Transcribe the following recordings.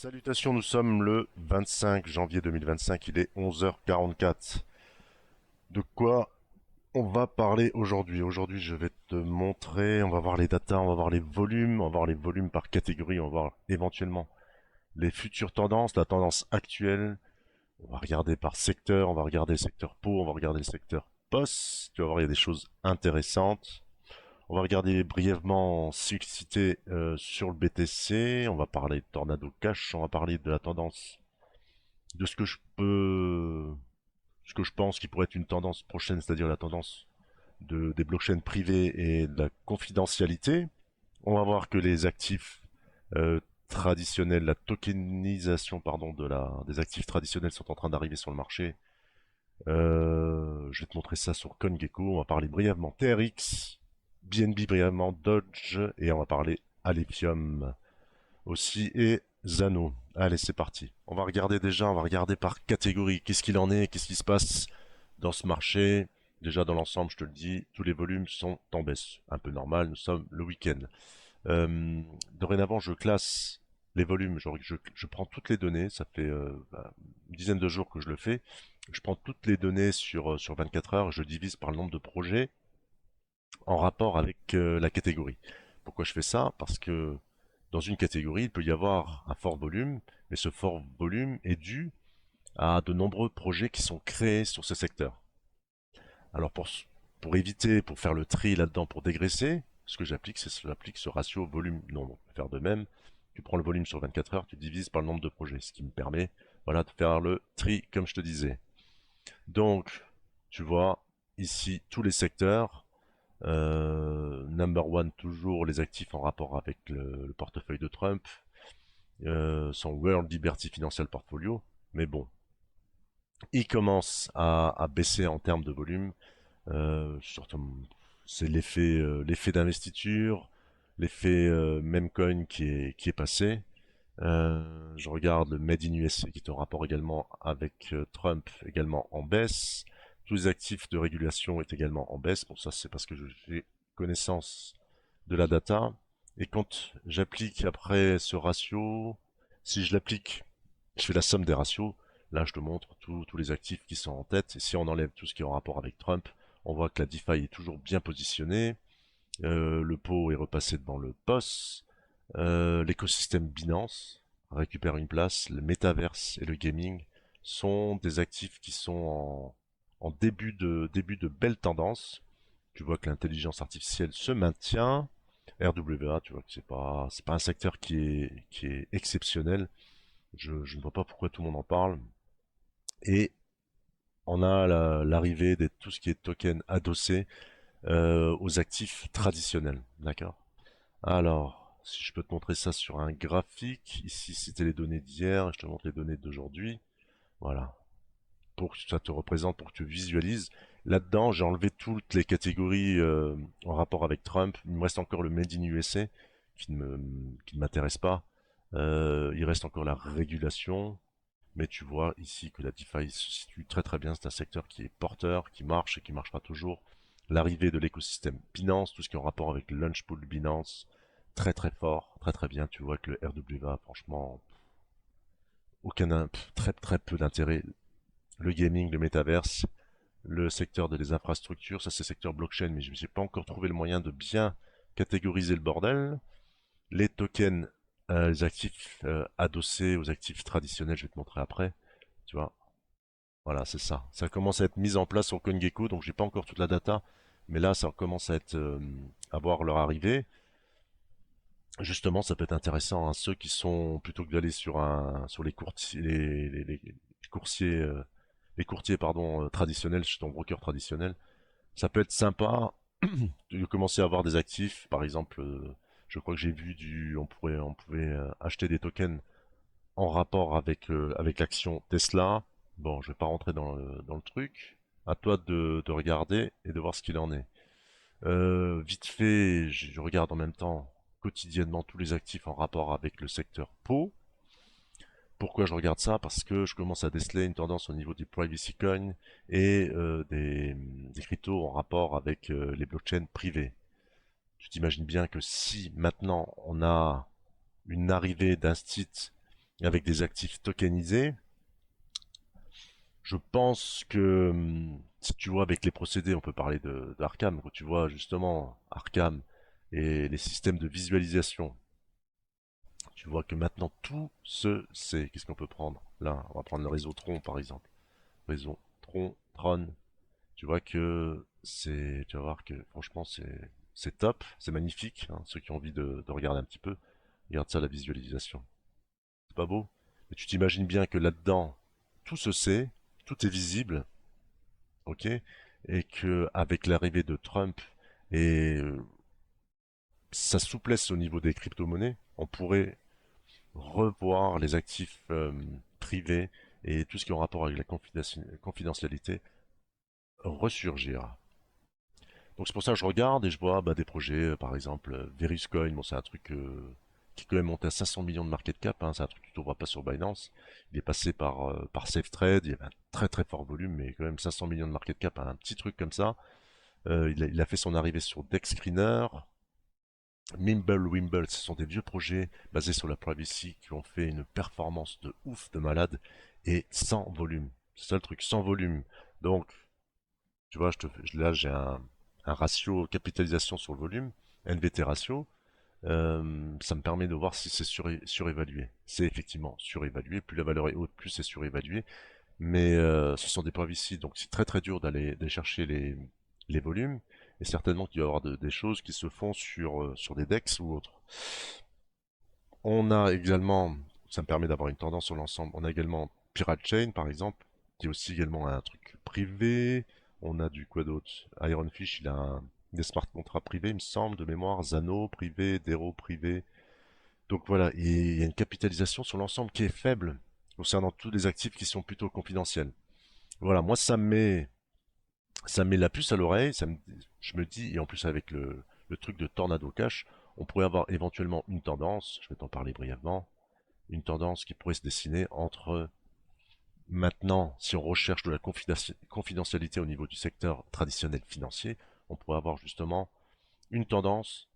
Salutations, nous sommes le 25 janvier 2025, il est 11h44. De quoi on va parler aujourd'hui? Aujourd'hui, je vais te montrer, on va voir les datas, on va voir les volumes, on va voir les volumes par catégorie, on va voir éventuellement les futures tendances, la tendance actuelle, on va regarder par secteur, on va regarder le secteur pot, on va regarder le secteur POS, tu vas voir, il y a des choses intéressantes. On va regarder brièvement cyclicité sur le BTC, on va parler de Tornado Cash, on va parler de la tendance de ce que je pense qui pourrait être une tendance prochaine, c'est-à-dire la tendance des blockchains privées et de la confidentialité. On va voir que les actifs traditionnels, la tokenisation pardon des actifs traditionnels sont en train d'arriver sur le marché. Je vais te montrer ça sur CoinGecko. On va parler brièvement TRX, BNB brièvement, Dodge et on va parler Alephium aussi et Zano. Allez, c'est parti. On va regarder par catégorie. Qu'est-ce qu'il en est? Qu'est-ce qui se passe dans ce marché? Déjà, dans l'ensemble, je te le dis, tous les volumes sont en baisse. Un peu normal, nous sommes le week-end. Dorénavant, je classe les volumes. Je prends toutes les données. Ça fait une dizaine de jours que je le fais. Je prends toutes les données sur 24 heures. Je divise par le nombre de projets en rapport avec la catégorie. Pourquoi je fais ça? Parce que dans une catégorie, il peut y avoir un fort volume, mais ce fort volume est dû à de nombreux projets qui sont créés sur ce secteur. Alors pour éviter, pour faire le tri là-dedans, pour dégraisser, ce que j'applique, c'est que j'applique ce ratio volume-nombre. Faire de même, tu prends le volume sur 24 heures, tu divises par le nombre de projets, ce qui me permet, voilà, de faire le tri, comme je te disais. Donc, tu vois, ici, tous les secteurs, number one, toujours les actifs en rapport avec le portefeuille de Trump, son World Liberty Financial Portfolio, mais bon, il commence à baisser en termes de volume. Surtout, c'est l'effet d'investiture, l'effet Memecoin qui est passé. Je regarde le Made in USA qui est en rapport également avec Trump, également en baisse. Tous les actifs de régulation est également en baisse. Bon, ça c'est parce que j'ai connaissance de la data. Et quand j'applique après ce ratio, si je l'applique, je fais la somme des ratios. Là, je te montre tous les actifs qui sont en tête. Et si on enlève tout ce qui est en rapport avec Trump, on voit que la DeFi est toujours bien positionnée. Le pot est repassé devant le POS. L'écosystème Binance récupère une place. Le Metaverse et le gaming sont des actifs qui sont en début de belle tendance. Tu vois que l'intelligence artificielle se maintient. RWA, tu vois que c'est pas un secteur qui est exceptionnel. Je ne vois pas pourquoi tout le monde en parle. Et on a l'arrivée de tout ce qui est token adossé aux actifs traditionnels. D'accord. Alors, si je peux te montrer ça sur un graphique, ici c'était les données d'hier, je te montre les données d'aujourd'hui. Voilà. Pour que ça te représente, pour que tu visualises. Là-dedans, j'ai enlevé toutes les catégories en rapport avec Trump. Il me reste encore le Made in USA qui ne m'intéresse pas. Il reste encore la régulation. Mais tu vois ici que la DeFi se situe très très bien. C'est un secteur qui est porteur, qui marche et qui marchera toujours. L'arrivée de l'écosystème Binance, tout ce qui est en rapport avec le Launchpool Binance, très très fort, très très bien. Tu vois que le RWA, franchement, très très peu d'intérêt. Le gaming, le metaverse, le secteur des infrastructures, ça c'est le secteur blockchain, mais je n'ai pas encore trouvé le moyen de bien catégoriser le bordel. Les tokens, les actifs adossés aux actifs traditionnels, je vais te montrer après. Tu vois, voilà, c'est ça. Ça commence à être mis en place sur CoinGecko, donc j'ai pas encore toute la data, mais là ça commence à être à voir leur arrivée. Justement, ça peut être intéressant, hein, ceux qui sont plutôt que d'aller sur les courtiers, les coursiers, les courtiers pardon traditionnels chez ton broker traditionnel. Ça peut être sympa de commencer à avoir des actifs, par exemple, je crois que j'ai vu on pouvait acheter des tokens en rapport avec l'action Tesla. Bon, je vais pas rentrer dans le truc. À toi de regarder et de voir ce qu'il en est. Vite fait, je regarde en même temps quotidiennement tous les actifs en rapport avec le secteur pot. Pourquoi je regarde ça? Parce que je commence à déceler une tendance au niveau des privacy coins et des cryptos en rapport avec les blockchains privées. Tu t'imagines bien que si maintenant on a une arrivée d'un site avec des actifs tokenisés, je pense que si tu vois avec les procédés, on peut parler d'Arkham, quand tu vois justement Arkham et les systèmes de visualisation, tu vois que maintenant tout se sait. Qu'est-ce qu'on peut prendre? Là, on va prendre le réseau Tron par exemple. Réseau Tron. Tu vois que tu vas voir que franchement c'est top, c'est magnifique. Hein, ceux qui ont envie de regarder un petit peu, regarde ça la visualisation. C'est pas beau? Mais tu t'imagines bien que là-dedans, tout se sait, tout est visible, ok? Et que avec l'arrivée de Trump et sa souplesse au niveau des crypto-monnaies, on pourrait revoir les actifs privés et tout ce qui est en rapport avec la confidentialité ressurgir. Donc c'est pour ça que je regarde et je vois des projets, par exemple Veruscoin, bon c'est un truc qui est quand même monté à 500 millions de market cap, hein, c'est un truc que tu ne trouveras pas sur Binance. Il est passé par SafeTrade, il y avait un très très fort volume, mais quand même 500 millions de market cap, un petit truc comme ça. Il a fait son arrivée sur DexScreener, Wimble, ce sont des vieux projets basés sur la privacy qui ont fait une performance de ouf, de malade, et sans volume. C'est ça le truc, sans volume. Donc, tu vois, là j'ai un ratio capitalisation sur le volume, NVT ratio. Ça me permet de voir si c'est surévalué. C'est effectivement surévalué. Plus la valeur est haute, plus c'est surévalué. Mais ce sont des preuves ici, donc c'est très très dur d'aller chercher les volumes. Et certainement qu'il va y avoir des choses qui se font sur des DEX ou autres. On a également, ça me permet d'avoir une tendance sur l'ensemble, on a également Pirate Chain par exemple, qui est aussi également un truc privé. On a du quoi d'autre? Ironfish, il a des smart contracts privés, il me semble, de mémoire. Zano privé, Dero privé. Donc voilà, il y a une capitalisation sur l'ensemble qui est faible concernant tous les actifs qui sont plutôt confidentiels. Voilà, moi ça me met la puce à l'oreille, je me dis, et en plus avec le truc de Tornado Cash, on pourrait avoir éventuellement une tendance, je vais t'en parler brièvement, une tendance qui pourrait se dessiner entre maintenant, si on recherche de la confidentialité au niveau du secteur traditionnel financier, on pourrait avoir justement une tendance.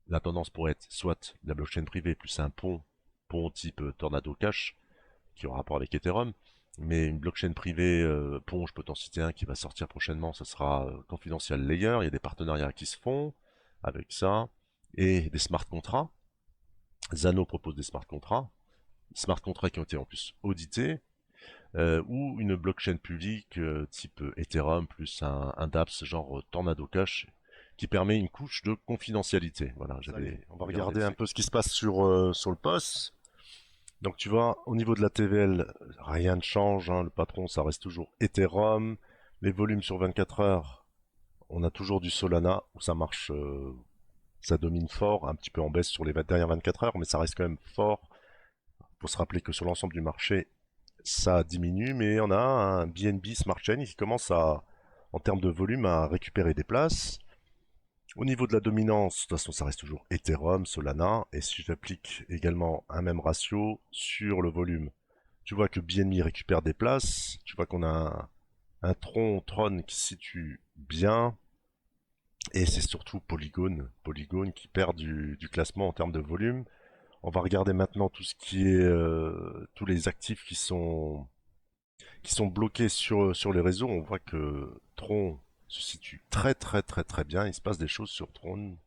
La tendance pourrait être soit la blockchain privée plus un pont type Tornado Cash, qui aura rapport avec Ethereum, mais une blockchain privée pont, je peux t'en citer un qui va sortir prochainement, ce sera Confidential Layer, il y a des partenariats qui se font avec ça, et des smart contracts. Zano propose des smart contracts qui ont été en plus audités, ou une blockchain publique type Ethereum plus un dApps genre Tornado Cash qui permet une couche de confidentialité. Voilà, on va regarder un peu ce qui se passe sur le poste. Donc tu vois, au niveau de la TVL, rien ne change, hein, le patron ça reste toujours Ethereum. Les volumes sur 24 heures, on a toujours du Solana où ça marche, ça domine fort, un petit peu en baisse sur les dernières 24 heures, mais ça reste quand même fort. Faut se rappeler que sur l'ensemble du marché, ça diminue, mais on a un BNB Smart Chain qui commence en termes de volume, à récupérer des places. Au niveau de la dominance, de toute façon, ça reste toujours Ethereum, Solana, et si j'applique également un même ratio sur le volume, tu vois que BNB récupère des places, tu vois qu'on a un Tron qui se situe bien, et c'est surtout Polygon qui perd du classement en termes de volume. On va regarder maintenant tout ce qui est tous les actifs qui sont bloqués sur les réseaux. On voit que Tron se situe très très très très bien. Il se passe des choses sur Tron.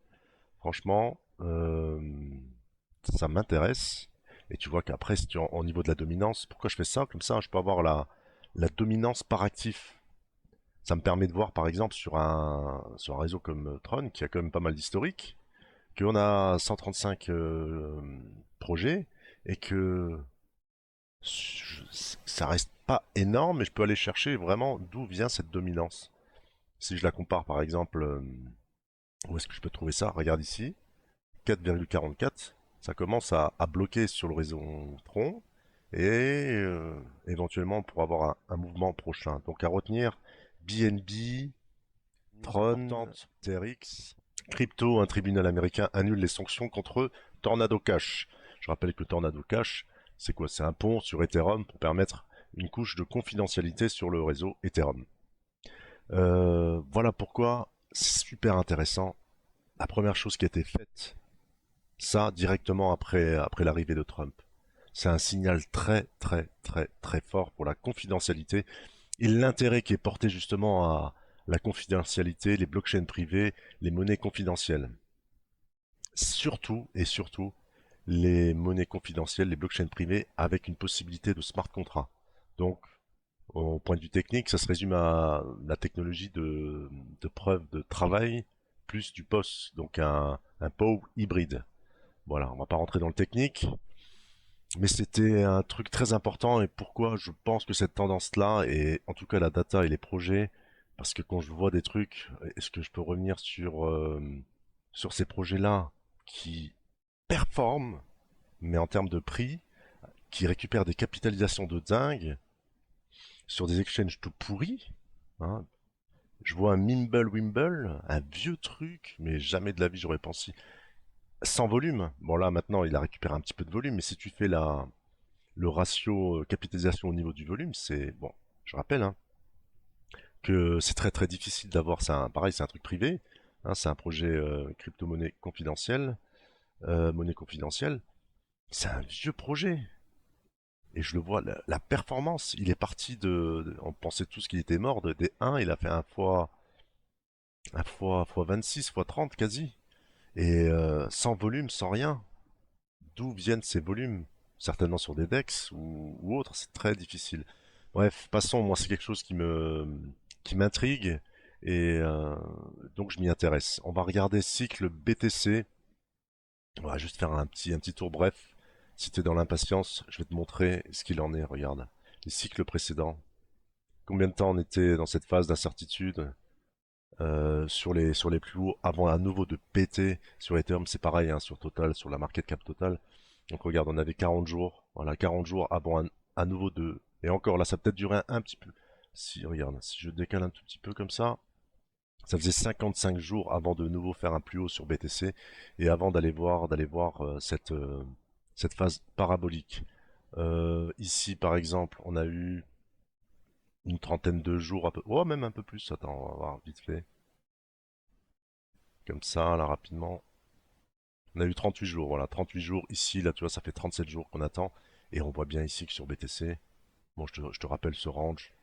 Franchement, ça m'intéresse. Et tu vois qu'après, si au niveau de la dominance, pourquoi je fais ça? Comme ça, je peux avoir la dominance par actif. Ça me permet de voir, par exemple, sur un réseau comme Tron, qui a quand même pas mal d'historique, qu'on a 135 projets et que ça reste pas énorme, mais je peux aller chercher vraiment d'où vient cette dominance. Si je la compare, par exemple, où est-ce que je peux trouver ça? Regarde ici, 4,44. Ça commence à bloquer sur le réseau Tron et éventuellement pour avoir un mouvement prochain. Donc à retenir, BNB, Tron, TRX, crypto, un tribunal américain annule les sanctions contre Tornado Cash. Je rappelle que Tornado Cash, c'est quoi? C'est un pont sur Ethereum pour permettre une couche de confidentialité sur le réseau Ethereum. Voilà pourquoi c'est super intéressant. La première chose qui a été faite, ça directement après l'arrivée de Trump. C'est un signal très très très très fort pour la confidentialité et l'intérêt qui est porté justement à la confidentialité, les blockchains privées, les monnaies confidentielles. Surtout et surtout les monnaies confidentielles, les blockchains privées avec une possibilité de smart contract. Donc, au point de vue technique, ça se résume à la technologie de preuve de travail plus du POS, donc un POW hybride. Voilà, on va pas rentrer dans le technique, mais c'était un truc très important et pourquoi je pense que cette tendance-là, et en tout cas la data et les projets, parce que quand je vois des trucs, est-ce que je peux revenir sur ces projets-là qui performent, mais en termes de prix, qui récupèrent des capitalisations de dingue sur des exchanges tout pourris, hein. Je vois un Mimble Wimble, un vieux truc, mais jamais de la vie j'aurais pensé. Sans volume. Bon là maintenant il a récupéré un petit peu de volume, mais si tu fais le ratio capitalisation au niveau du volume, c'est bon. Je rappelle hein, que c'est très très difficile d'avoir ça. Pareil, c'est un truc privé. Hein, c'est un projet crypto-monnaie confidentielle, monnaie confidentielle. C'est un vieux projet. Et je le vois, la performance, il est parti on pensait tous qu'il était mort, des 1, il a fait un fois 26, fois 30 quasi. Et sans volume, sans rien. D'où viennent ces volumes? Certainement sur des DEX ou autres, c'est très difficile. Bref, passons, moi c'est quelque chose qui m'intrigue et donc je m'y intéresse. On va regarder cycle BTC. On va juste faire un petit tour bref. Si tu es dans l'impatience, je vais te montrer ce qu'il en est. Regarde, les cycles précédents. Combien de temps on était dans cette phase d'incertitude sur les plus hauts avant à nouveau de péter sur Ethereum, c'est pareil hein, sur Total, sur la market cap Total. Donc regarde, on avait 40 jours, voilà 40 jours avant à nouveau de et encore là ça a peut-être duré un petit peu. Si regarde, si je décale un tout petit peu comme ça faisait 55 jours avant de nouveau faire un plus haut sur BTC et avant d'aller voir cette phase parabolique. Ici par exemple, on a eu une trentaine de jours, oh même un peu plus. Attends, on va voir vite fait. Comme ça, là, rapidement. On a eu 38 jours, voilà, 38 jours ici, là, tu vois, ça fait 37 jours qu'on attend. Et on voit bien ici que sur BTC, bon, je te rappelle ce range,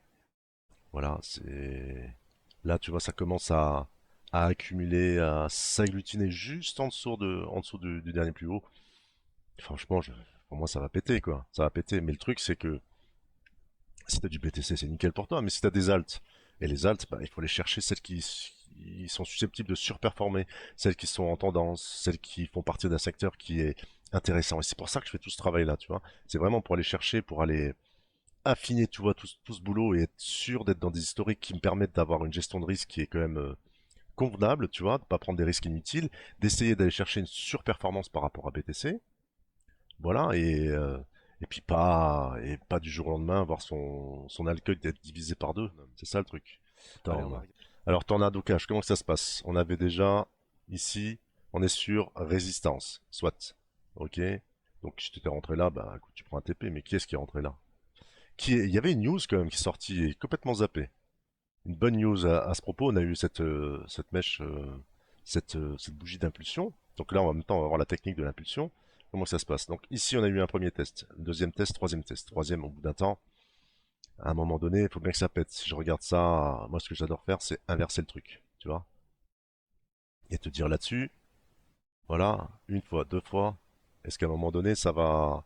voilà, c'est... Là, tu vois, ça commence à accumuler, à s'agglutiner juste en dessous du dernier plus haut. Franchement, pour moi, ça va péter, quoi. Ça va péter. Mais le truc, c'est que si t'as du BTC, c'est nickel pour toi. Mais si t'as des alts, et les alts, bah, il faut les chercher, celles qui sont susceptibles de surperformer, celles qui sont en tendance, celles qui font partie d'un secteur qui est intéressant. Et c'est pour ça que je fais tout ce travail-là, tu vois. C'est vraiment pour aller chercher, pour aller affiner, tu vois, tout ce boulot et être sûr d'être dans des historiques qui me permettent d'avoir une gestion de risque qui est quand même convenable, tu vois, de pas prendre des risques inutiles, d'essayer d'aller chercher une surperformance par rapport à BTC. Voilà, et puis pas du jour au lendemain avoir son alcueil d'être divisé par deux. C'est ça le truc. Allez, on Attends, va. alors tornado cash, comment que ça se passe? On avait déjà ici, on est sur résistance, soit. Ok. Donc si tu t'es rentré là, bah écoute, tu prends un TP, mais qui est-ce qui est rentré là? Il y avait une news quand même qui est sortie et complètement zappée. Une bonne news à ce propos, on a eu cette mèche, cette bougie d'impulsion. Donc là, en même temps, on va voir la technique de l'impulsion. Comment ça se passe? Donc ici, on a eu un premier test, deuxième test, troisième test. Troisième, au bout d'un temps, à un moment donné, il faut bien que ça pète. Si je regarde ça, moi, ce que j'adore faire, c'est inverser le truc, tu vois, et te dire là-dessus, voilà, une fois, deux fois, est-ce qu'à un moment donné, ça va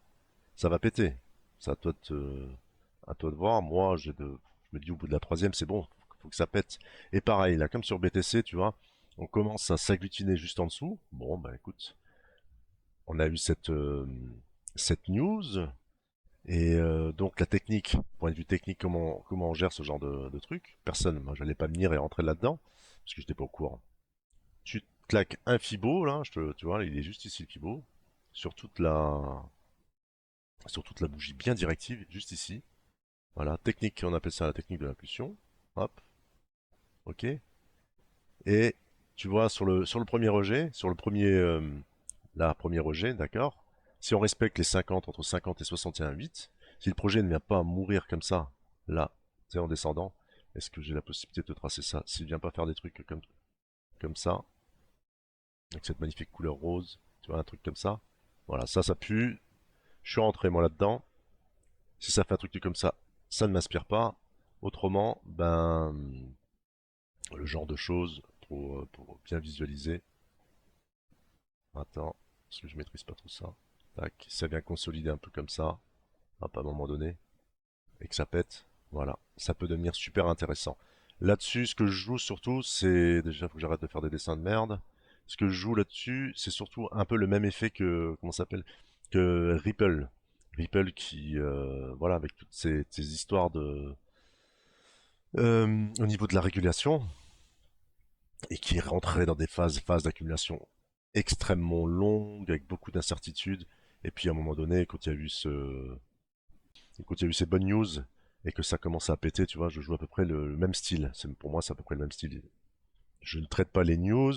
péter? C'est à toi de voir. Moi, je me dis au bout de la troisième, c'est bon, faut que ça pète. Et pareil, là, comme sur BTC, tu vois, on commence à s'agglutiner juste en dessous. Bon, bah écoute, on a eu cette news. Et donc la technique, point de vue technique, comment on gère ce genre de truc? Personne, moi j'allais pas venir et rentrer là-dedans, parce que j'étais pas au courant. Tu claques un Fibo, là, tu vois, il est juste ici le Fibo, sur toute la bougie bien directive, juste ici. Voilà, technique, on appelle ça la technique de l'impulsion. Hop, ok. Et tu vois, sur le premier rejet, sur premier rejet, d'accord. Si on respecte les 50, entre 50 et 61,8, si le projet ne vient pas à mourir comme ça, là, tu sais, en descendant, est-ce que j'ai la possibilité de te tracer ça? S'il vient pas faire des trucs comme ça, avec cette magnifique couleur rose, tu vois, un truc comme ça, voilà, ça pue, Je suis rentré moi là-dedans. Si ça fait un truc comme ça ne m'inspire pas. Autrement, ben, le genre de choses pour bien visualiser. Attends, parce que je maîtrise pas trop ça. Tac, ça vient consolider un peu comme ça, hop, à un moment donné, et que ça pète. Voilà, ça peut devenir super intéressant. Là-dessus, ce que je joue surtout, c'est déjà faut que j'arrête de faire des dessins de merde. Ce que je joue là-dessus, c'est surtout un peu le même effet que comment ça s'appelle que Ripple. Ripple qui, voilà, avec toutes ces histoires de au niveau de la régulation et qui est rentré dans des phases d'accumulation extrêmement longues avec beaucoup d'incertitudes. Et puis à un moment donné, quand il y a eu ces bonnes news et que ça commence à péter, tu vois, je joue à peu près le même style. Pour moi, c'est à peu près le même style. Je ne traite pas les news,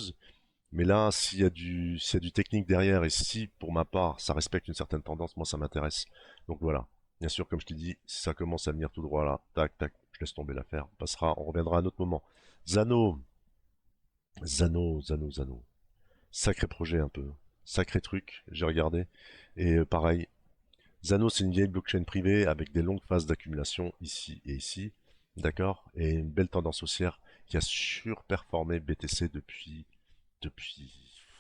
mais là, s'il y a du technique derrière et si, pour ma part, ça respecte une certaine tendance, moi, ça m'intéresse. Donc voilà. Bien sûr, comme je t'ai dit, si ça commence à venir tout droit là, tac, tac, je laisse tomber l'affaire. On reviendra à un autre moment. Zano, Zano. Sacré projet un peu. Sacré truc, j'ai regardé. Et pareil, Zano, c'est une vieille blockchain privée avec des longues phases d'accumulation ici et ici, d'accord, et une belle tendance haussière qui a surperformé BTC depuis, depuis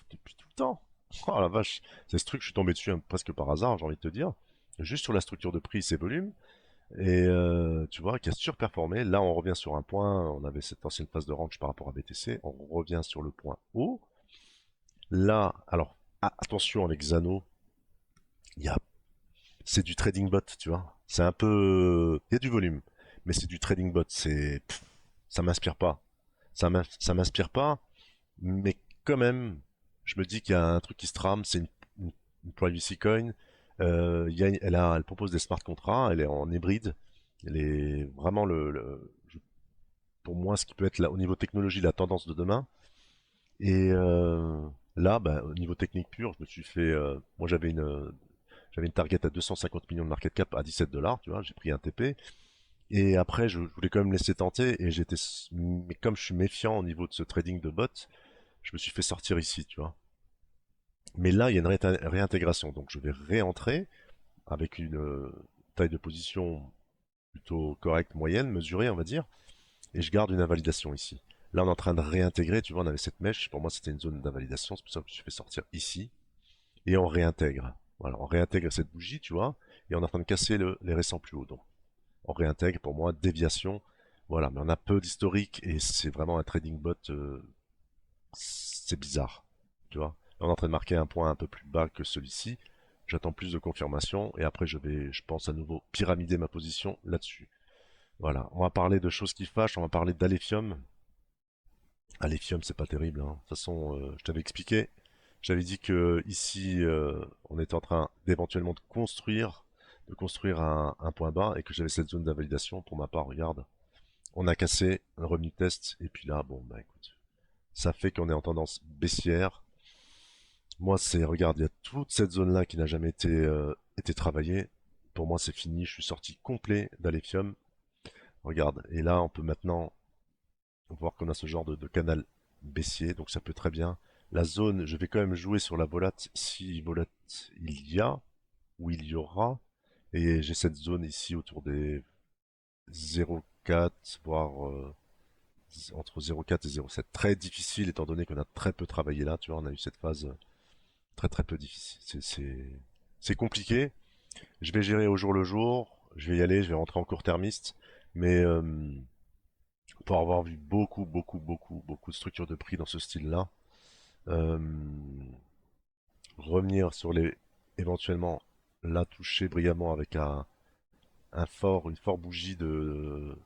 tout le temps. Oh la vache, c'est ce truc, je suis tombé dessus presque par hasard, j'ai envie de te dire, juste sur la structure de prix et ses volumes, et tu vois, qui a surperformé. Là, on revient sur un point, on avait cette ancienne phase de range par rapport à BTC, on revient sur le point haut. Là, alors, attention avec Zano, il y a c'est du trading bot, tu vois. C'est un peu, il y a du volume, mais c'est du trading bot. Ça m'inspire pas. Ça m'inspire pas, mais quand même, je me dis qu'il y a un truc qui se trame. C'est une privacy coin. Elle propose des smart contracts. Elle est en hybride. Elle est vraiment pour moi, ce qui peut être là, au niveau technologie la tendance de demain. Et là, bah, au niveau technique pur, je me suis fait. Moi, j'avais une target à 250 millions de market cap à 17 dollars, tu vois, j'ai pris un TP. Et après, je voulais quand même laisser tenter, et mais comme je suis méfiant au niveau de ce trading de bot, je me suis fait sortir ici, tu vois. Mais là, il y a une réintégration, donc je vais réentrer avec une taille de position plutôt correcte, moyenne, mesurée, on va dire, et je garde une invalidation ici. Là, on est en train de réintégrer, tu vois, on avait cette mèche, pour moi, c'était une zone d'invalidation, c'est pour ça que je me suis fait sortir ici, et on réintègre. Voilà, on réintègre cette bougie, tu vois, et on est en train de casser les récents plus hauts. Donc, on réintègre, pour moi, déviation. Voilà, mais on a peu d'historique et c'est vraiment un trading bot, c'est bizarre, tu vois. On est en train de marquer un point un peu plus bas que celui-ci. J'attends plus de confirmation et après je pense à nouveau pyramider ma position là-dessus. Voilà, on va parler de choses qui fâchent, on va parler d'Alephium. Alephium, c'est pas terrible, hein. De toute façon, je t'avais expliqué. J'avais dit que ici, on était en train d'éventuellement de construire un point bas et que j'avais cette zone d'invalidation. Pour ma part, regarde, on a cassé un revenu test et puis là, bon, bah écoute, ça fait qu'on est en tendance baissière. Moi, regarde, il y a toute cette zone-là qui n'a jamais été travaillée. Pour moi, c'est fini. Je suis sorti complet d'Alephium. Regarde, et là, on peut maintenant voir qu'on a ce genre de canal baissier, donc ça peut très bien. La zone, je vais quand même jouer sur la volate si volate il y a ou il y aura. Et j'ai cette zone ici autour des 0,4, voire entre 0,4 et 0,7. Très difficile étant donné qu'on a très peu travaillé là. Tu vois, on a eu cette phase très très peu difficile. C'est compliqué. Je vais gérer au jour le jour. Je vais y aller. Je vais rentrer en court-termiste. Mais pour avoir vu beaucoup de structures de prix dans ce style-là, euh, revenir sur éventuellement la toucher brillamment avec une forte bougie une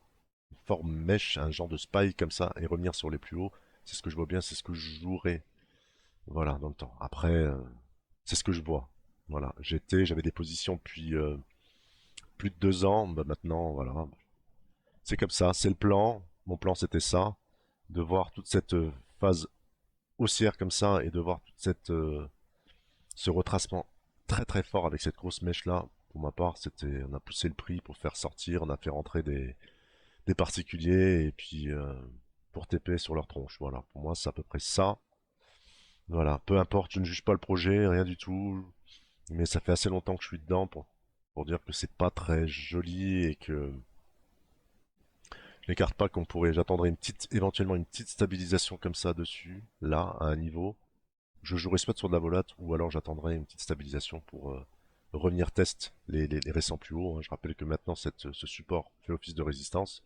forte mèche, un genre de spike comme ça, et revenir sur les plus hauts, c'est ce que je vois bien, c'est ce que je jouerai, voilà, dans le temps. Après, c'est ce que je vois. Voilà, j'avais des positions depuis plus de 2 ans, bah maintenant, voilà, c'est comme ça, c'est le plan. Mon plan, c'était ça, de voir toute cette phase haussière comme ça et de voir ce retracement très très fort avec cette grosse mèche là. Pour ma part, on a poussé le prix pour faire sortir, on a fait rentrer des particuliers et puis pour TP sur leur tronche. Voilà, pour moi c'est à peu près ça. Voilà, peu importe, je ne juge pas le projet, rien du tout. Mais ça fait assez longtemps que je suis dedans pour dire que c'est pas très joli et que je n'écarte pas qu'on pourrait, j'attendrai éventuellement une petite stabilisation comme ça dessus, là, à un niveau. Je jouerai soit sur de la volate ou alors j'attendrai une petite stabilisation pour revenir test les récents plus hauts, hein. Je rappelle que maintenant ce support fait office de résistance.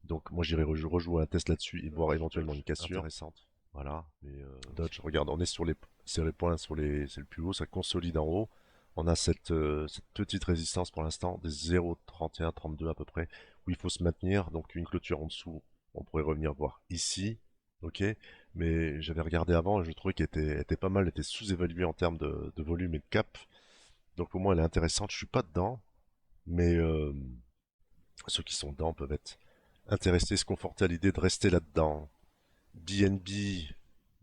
Donc moi j'irai rejouer un test là-dessus et voir éventuellement une cassure. Intéressante. Voilà. Mais Dodge, regarde, on est sur les points, c'est le plus haut, ça consolide en haut. On a cette petite résistance pour l'instant des 0,31, 32 à peu près, où il faut se maintenir. Donc une clôture en dessous, on pourrait revenir voir ici. Ok, mais j'avais regardé avant et je trouvais qu'elle était pas mal, elle était sous-évaluée en termes de volume et de cap. Donc pour moi elle est intéressante. Je suis pas dedans, mais ceux qui sont dedans peuvent être intéressés, se conforter à l'idée de rester là-dedans. BNB,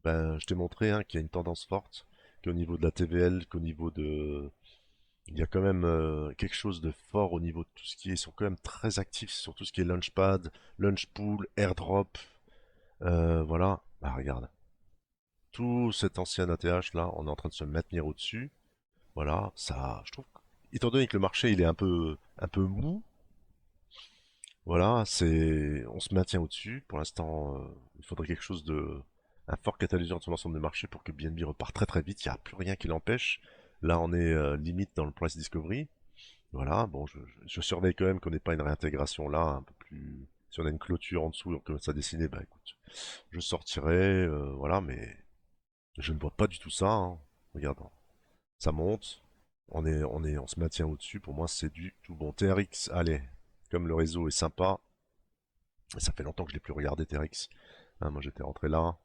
ben, je t'ai montré hein, qu'il y a une tendance forte, qu'au niveau de la TVL, qu'au niveau de... Il y a quand même quelque chose de fort au niveau de tout ce qui est... Ils sont quand même très actifs sur tout ce qui est Launchpad, Launchpool, Airdrop. Voilà. Bah regarde. Tout cet ancien ATH là, on est en train de se maintenir au-dessus. Voilà. Ça, je trouve... Étant donné que le marché il est un peu mou, voilà, on se maintient au-dessus. Pour l'instant, il faudrait quelque chose un fort catalyseur sur l'ensemble des marchés pour que BNB repart très très vite. Il n'y a plus rien qui l'empêche. Là, on est limite dans le price discovery. Voilà, bon, je surveille quand même qu'on n'ait pas une réintégration là, un peu plus. Si on a une clôture en dessous, comme ça dessiné, bah écoute, je sortirai, voilà, mais je ne vois pas du tout ça, hein. Regarde, ça monte, on se maintient au-dessus. Pour moi, c'est du tout bon. TRX, allez, comme le réseau est sympa, ça fait longtemps que je l'ai plus regardé TRX. Hein, moi j'étais rentré là.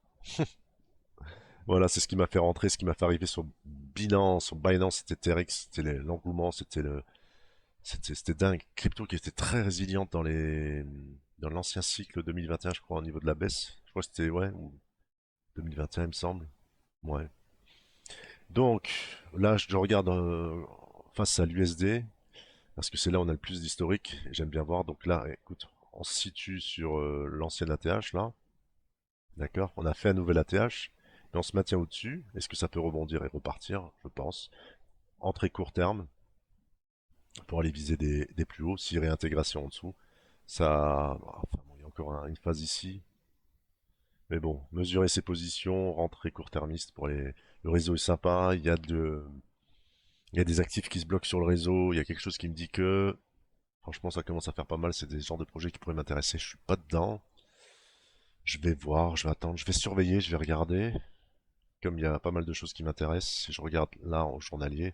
Voilà, c'est ce qui m'a fait rentrer, ce qui m'a fait arriver sur Binance, c'était TRX, c'était l'engouement, c'était dingue. Crypto qui était très résiliente dans l'ancien cycle 2021, je crois, au niveau de la baisse. Je crois que c'était, ouais, ou 2021, il me semble. Ouais. Donc, là, je regarde face à l'USD, parce que c'est là où on a le plus d'historique, et j'aime bien voir. Donc là, écoute, on se situe sur l'ancien ATH, là. D'accord? On a fait un nouvel ATH, et on se maintient au-dessus. Est-ce que ça peut rebondir et repartir? Je pense. En très court terme, pour aller viser des plus hauts, si réintégration en dessous. Ça, enfin, bon, il y a encore une phase ici. Mais bon, mesurer ses positions, rentrer court-termiste le réseau est sympa. Il y a des actifs qui se bloquent sur le réseau. Il y a quelque chose qui me dit que, franchement, ça commence à faire pas mal. C'est des genres de projets qui pourraient m'intéresser. Je suis pas dedans. Je vais voir, je vais attendre, je vais surveiller, je vais regarder. Comme il y a pas mal de choses qui m'intéressent, si je regarde là en journalier,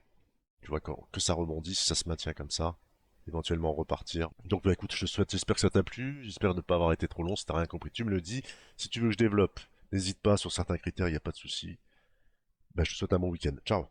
tu vois que ça rebondit, si ça se maintient comme ça, éventuellement repartir. Donc bah écoute, j'espère que ça t'a plu, j'espère ne pas avoir été trop long, si t'as rien compris, tu me le dis. Si tu veux que je développe, n'hésite pas sur certains critères, il n'y a pas de souci. Bah, je te souhaite un bon week-end. Ciao.